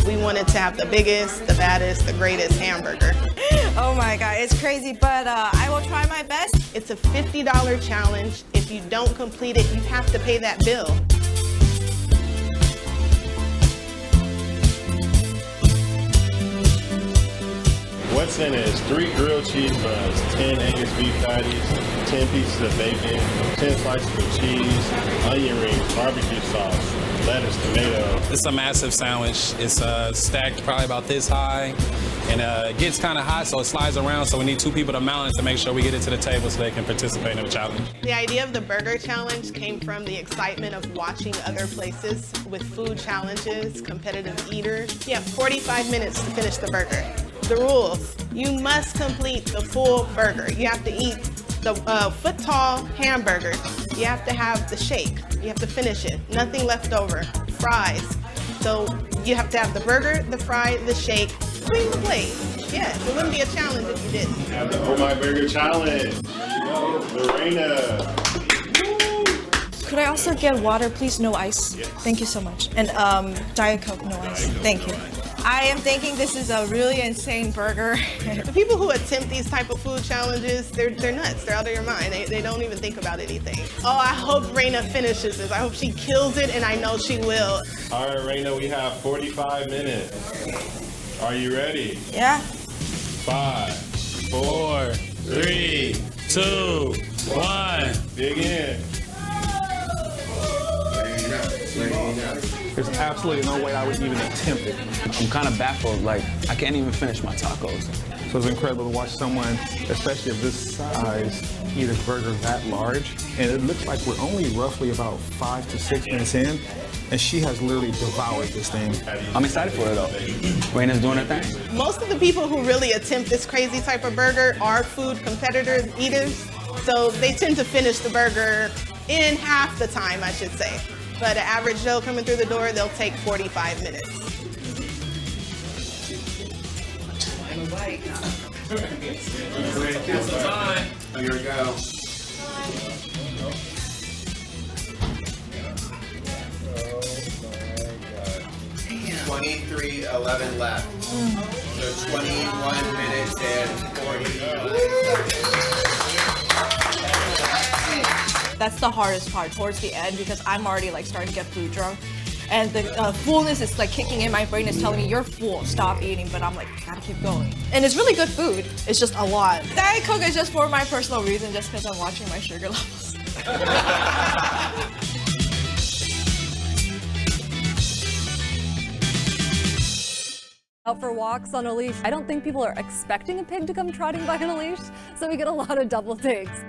We wanted to have the biggest, the baddest, the greatest hamburger. Oh my God, it's crazy, but I will try my best. It's a $50 challenge. If you don't complete it, you have to pay that bill. What's in it is 3 grilled cheese buns, 10 Angus beef patties, 10 pieces of bacon, 10 slices of cheese, onion rings, barbecue sauce, lettuce, tomato. It's a massive sandwich. It's stacked probably about this high, and it gets kind of hot, so it slides around, so we need 2 people to mount it to make sure we get it to the table so they can participate in the challenge. The idea of the burger challenge came from the excitement of watching other places with food challenges, competitive eaters. You have 45 minutes to finish the burger. The rules: you must complete the full burger. You have to eat the foot-tall hamburger. You have to have the shake. You have to finish it. Nothing left over. Fries. So you have to have the burger, the fry, the shake, clean the plate. Yes, it wouldn't be a challenge if you didn't. Have the Oh My Burger Challenge. Lorena. Could I also get water, please? No ice. Yes. Thank you so much. And Diet Coke, no ice. Thank you. I am thinking this is a really insane burger. The people who attempt these type of food challenges, they're nuts. They're out of your mind. They don't even think about anything. Oh, I hope Raina finishes this. I hope she kills it, and I know she will. All right, Raina, we have 45 minutes. Are you ready? Yeah. 5, 4, 3, 2, 1. Dig in. There's absolutely no way I would even attempt it. I'm kind of baffled, like, I can't even finish my tacos. So it's incredible to watch someone, especially of this size, eat a burger that large. And it looks like we're only roughly about 5 to 6 minutes in, and she has literally devoured this thing. I'm excited for it, though. Raina's doing her thing. Most of the people who really attempt this crazy type of burger are food competitors, eaters. So they tend to finish the burger in half the time, I should say. But an average Joe coming through the door, they'll take 45 minutes. Here we go. Oh 23:11 left. So 21 minutes and 40. That's the hardest part towards the end because I'm already like starting to get food drunk. And the fullness is like kicking in. My brain is telling me, you're full, stop eating. But I'm like, gotta keep going. And it's really good food. It's just a lot. Diet Coke is just for my personal reason, just because I'm watching my sugar levels. Out for walks on a leash. I don't think people are expecting a pig to come trotting by on a leash, so we get a lot of double takes.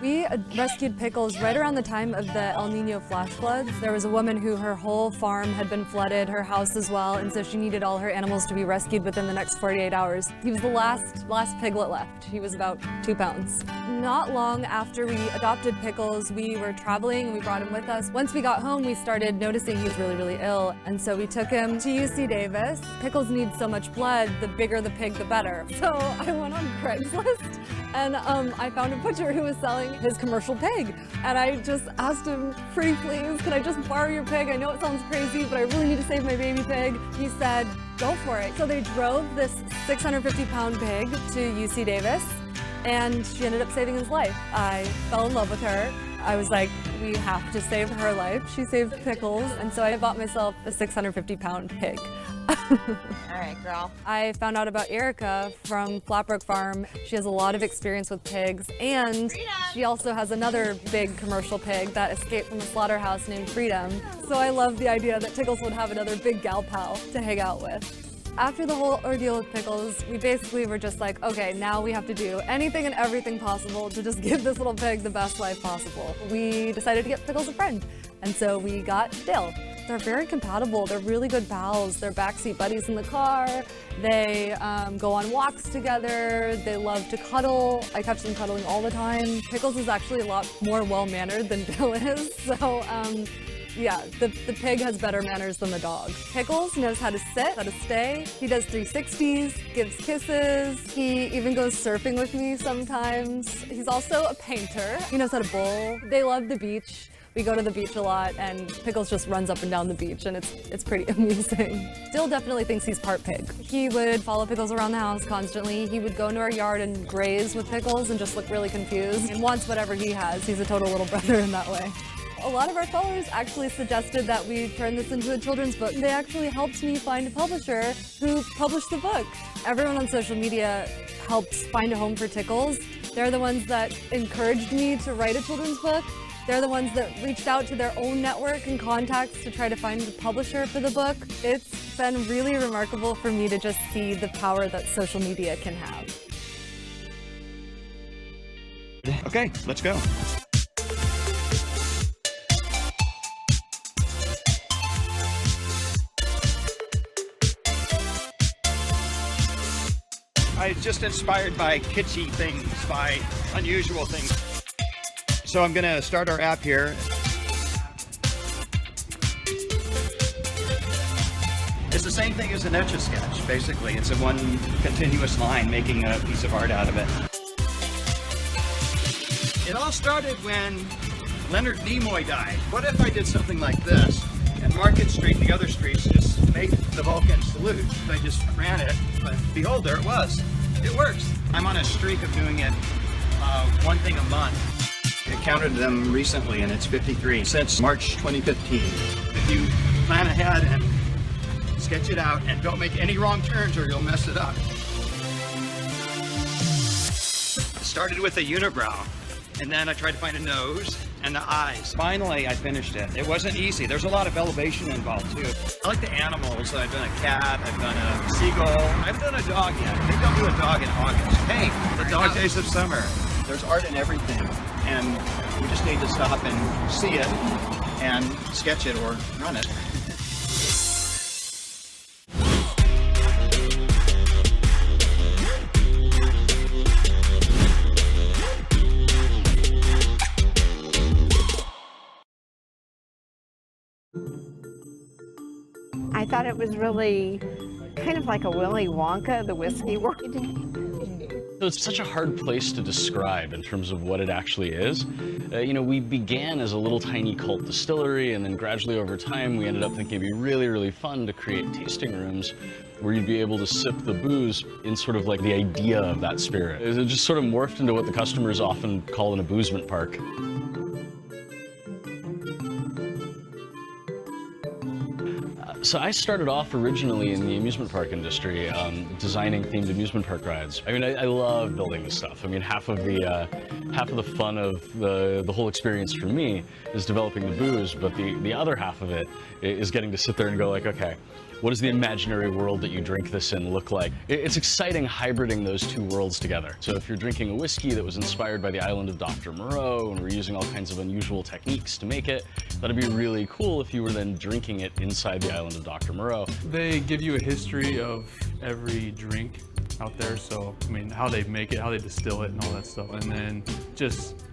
We rescued Pickles right around the time of the El Nino flash floods. There was a woman who her whole farm had been flooded, her house as well, and so she needed all her animals to be rescued within the next 48 hours. He was the last piglet left. He was about 2 pounds. Not long after we adopted Pickles, we were traveling and we brought him with us. Once we got home, we started noticing he was really, really ill, and so we took him to UC Davis. Pickles needs so much blood, the bigger the pig, the better. So I went on Craigslist and I found a butcher who was selling his commercial pig. And I just asked him, pretty please, can I just borrow your pig? I know it sounds crazy, but I really need to save my baby pig. He said, go for it. So they drove this 650-pound pig to UC Davis, and she ended up saving his life. I fell in love with her. I was like, we have to save her life. She saved Pickles, and so I bought myself a 650-pound pig. All right, girl. I found out about Erica from Flatbrook Farm. She has a lot of experience with pigs, and she also has another big commercial pig that escaped from a slaughterhouse named Freedom. So I love the idea that Pickles would have another big gal pal to hang out with. After the whole ordeal with Pickles, we basically were just like, okay, now we have to do anything and everything possible to just give this little pig the best life possible. We decided to get Pickles a friend, and so we got Dill. They're very compatible. They're really good pals. They're backseat buddies in the car. They go on walks together. They love to cuddle. I catch them cuddling all the time. Pickles is actually a lot more well-mannered than Dill is, so yeah, the pig has better manners than the dog. Pickles knows how to sit, how to stay. He does 360s, gives kisses. He even goes surfing with me sometimes. He's also a painter. He knows how to bowl. They love the beach. We go to the beach a lot, and Pickles just runs up and down the beach, and it's pretty amusing. Dill definitely thinks he's part pig. He would follow Pickles around the house constantly. He would go into our yard and graze with Pickles and just look really confused and wants whatever he has. He's a total little brother in that way. A lot of our followers actually suggested that we turn this into a children's book. They actually helped me find a publisher who published the book. Everyone on social media helped find a home for Tickles. They're the ones that encouraged me to write a children's book. They're the ones that reached out to their own network and contacts to try to find a publisher for the book. It's been really remarkable for me to just see the power that social media can have. Okay, let's go. I was just inspired by kitschy things, by unusual things. So I'm gonna start our app here. It's the same thing as an Etch-a-Sketch, basically. It's a one continuous line, making a piece of art out of it. It all started when Leonard Nimoy died. What if I did something like this, and Market Street and the other streets just make the Vulcan salute? I just ran it, but behold, there it was. It works. I'm on a streak of doing it one thing a month. I counted them recently, and it's 53 since March 2015. If you plan ahead and sketch it out and don't make any wrong turns or you'll mess it up. It started with a unibrow, and then I tried to find a nose and the eyes. Finally, I finished it. It wasn't easy. There's a lot of elevation involved, too. I like the animals. I've done a cat, I've done a seagull. I haven't done a dog yet. Maybe I'll do a dog in August. Hey, the dog days of summer. There's art in everything, and we just need to stop and see it and sketch it or run it. I thought it was really kind of like a Willy Wonka, the whiskey world. So it's such a hard place to describe in terms of what it actually is. You know, we began as a little tiny cult distillery, and then gradually over time we ended up thinking it'd be really, really fun to create tasting rooms where you'd be able to sip the booze in sort of like the idea of that spirit. It just sort of morphed into what the customers often call an amusement park. So I started off originally in the amusement park industry, designing themed amusement park rides. I mean, I love building this stuff. I mean, half of the fun of the whole experience for me is developing the booze, but the other half of it is getting to sit there and go like, okay, what does the imaginary world that you drink this in look like? It's exciting hybriding those two worlds together. So if you're drinking a whiskey that was inspired by the island of Dr. Moreau, and we're using all kinds of unusual techniques to make it, that'd be really cool if you were then drinking it inside the island of Dr. Moreau. They give you a history of every drink out there, so I mean, how they make it, how they distill it, and all that stuff, and then just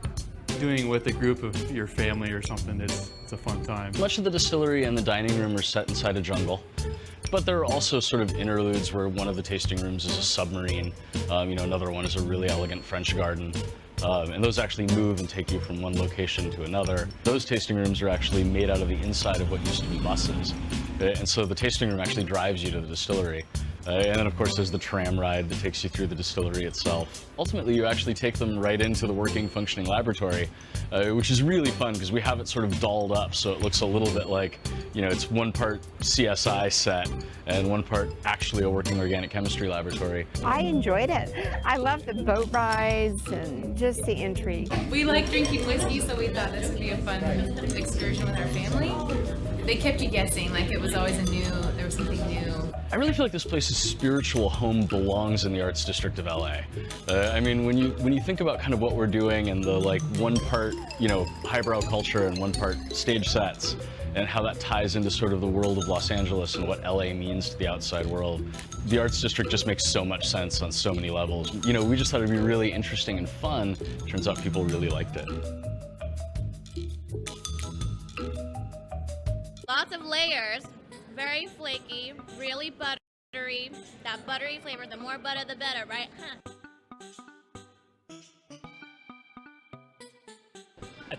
doing with a group of your family or something, it's a fun time. Much of the distillery and the dining room are set inside a jungle, but there are also sort of interludes where one of the tasting rooms is a submarine, you know, another one is a really elegant French garden. And those actually move and take you from one location to another. Those tasting rooms are actually made out of the inside of what used to be buses. And so the tasting room actually drives you to the distillery. And then, of course, there's the tram ride that takes you through the distillery itself. Ultimately, you actually take them right into the working, functioning laboratory, which is really fun because we have it sort of dolled up so it looks a little bit like, you know, it's one part CSI set and one part actually a working organic chemistry laboratory. I enjoyed it. I love the boat rides and just the intrigue. We like drinking whiskey, so we thought this would be a fun excursion with our family. They kept you guessing, like it was always there was something new. I really feel like this place's spiritual home belongs in the arts district of LA. I mean, when you think about kind of what we're doing and the like one part, you know, highbrow culture and one part stage sets, and how that ties into sort of the world of Los Angeles and what LA means to the outside world, the arts district just makes so much sense on so many levels. You know, we just thought it'd be really interesting and fun. Turns out people really liked it. Lots of layers, very flaky, really buttery. That buttery flavor, the more butter the better, right? Huh.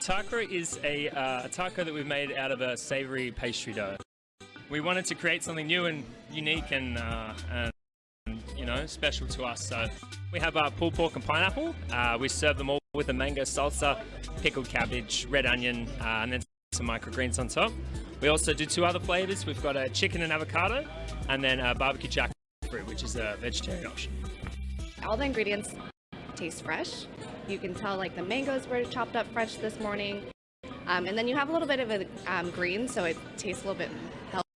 Tacro is a taco that we've made out of a savory pastry dough. We wanted to create something new and unique and you know, special to us. So we have pulled pork and pineapple. We serve them all with a mango salsa, pickled cabbage, red onion, and then some microgreens on top. We also do 2 other flavors. We've got a chicken and avocado, and then a barbecue jackfruit, which is a vegetarian option. All the ingredients taste fresh. You can tell like the mangoes were chopped up fresh this morning. And then you have a little bit of a green, so it tastes a little bit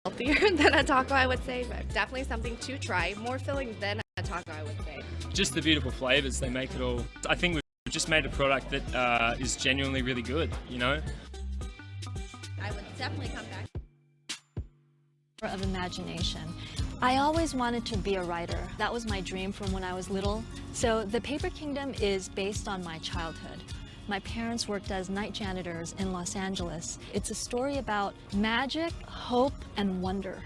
healthier than a taco, I would say, but definitely something to try. More filling than a taco, I would say. Just the beautiful flavors, they make it all. I think we've just made a product that is genuinely really good, you know? I would definitely come back. Of imagination. I always wanted to be a writer. That was my dream from when I was little. So The Paper Kingdom is based on my childhood. My parents worked as night janitors in Los Angeles. It's a story about magic, hope, and wonder.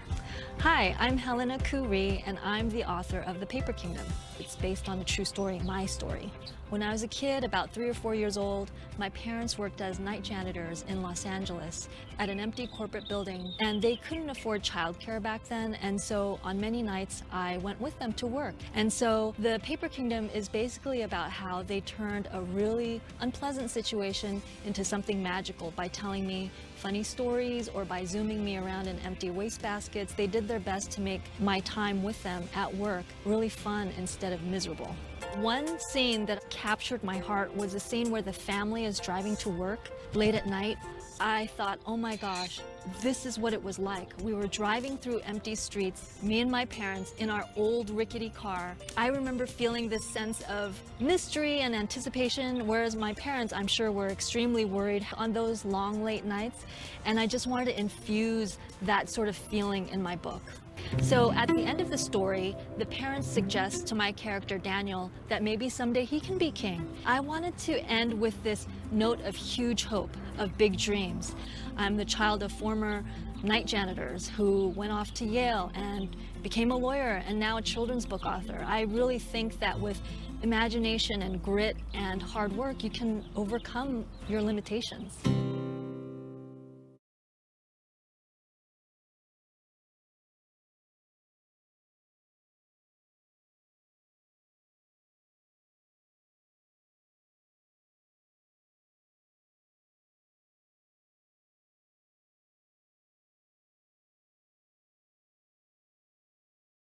Hi, I'm Helena Kuri, and I'm the author of The Paper Kingdom. It's based on a true story, my story. When I was a kid, about 3 or 4 years old, my parents worked as night janitors in Los Angeles at an empty corporate building, and they couldn't afford childcare back then, and so on many nights I went with them to work. And so The Paper Kingdom is basically about how they turned a really unpleasant situation into something magical by telling me funny stories or by zooming me around in empty waste baskets. They did their best to make my time with them at work really fun instead of miserable. One scene that captured my heart was a scene where the family is driving to work late at night. I thought, oh my gosh, this is what it was like. We were driving through empty streets, me and my parents, in our old rickety car. I remember feeling this sense of mystery and anticipation, whereas my parents, I'm sure, were extremely worried on those long, late nights. And I just wanted to infuse that sort of feeling in my book. So at the end of the story, the parents suggest to my character Daniel that maybe someday he can be king. I wanted to end with this note of huge hope, of big dreams. I'm the child of former night janitors who went off to Yale and became a lawyer and now a children's book author. I really think that with imagination and grit and hard work, you can overcome your limitations.